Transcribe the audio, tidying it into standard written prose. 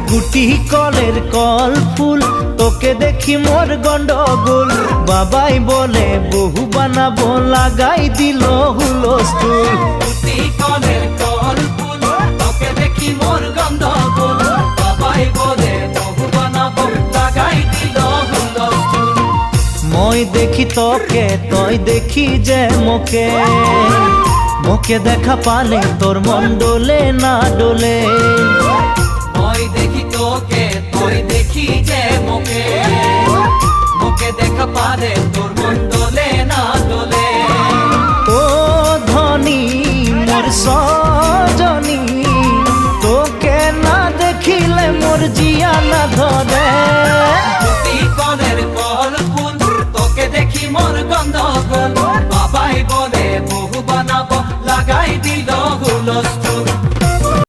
গুটি কলের কল ফুল তোকে দেখি মোর গন্ডগোল বাবাই বলে বহু বানাবো লাগাই দিল হুলস্থুল গুটি কলের কল ফুল তোকে দেখি মোর গন্ডগোল বাবাই বলে বহু বানাবো লাগাই দিল হুলস্থুল মই দেখি তোকে তই দেখি যে মোকে মোকে দেখা পালে তোর মন ডোলে না ডোলে মই দেখি তোকে তুই দেখি যে মোকে মোকে দেখা পারে তোর মন দোলে না দোলে ও ধনী মোর সজনী তোকে না দেখিলে মোর জিয়া না ধরে গুটি কলের কল ফুল তোকে দেখি মোর গন্ডগোল বাবাই বলে বহু বানাবো লাগাই দিল হুলস্থুল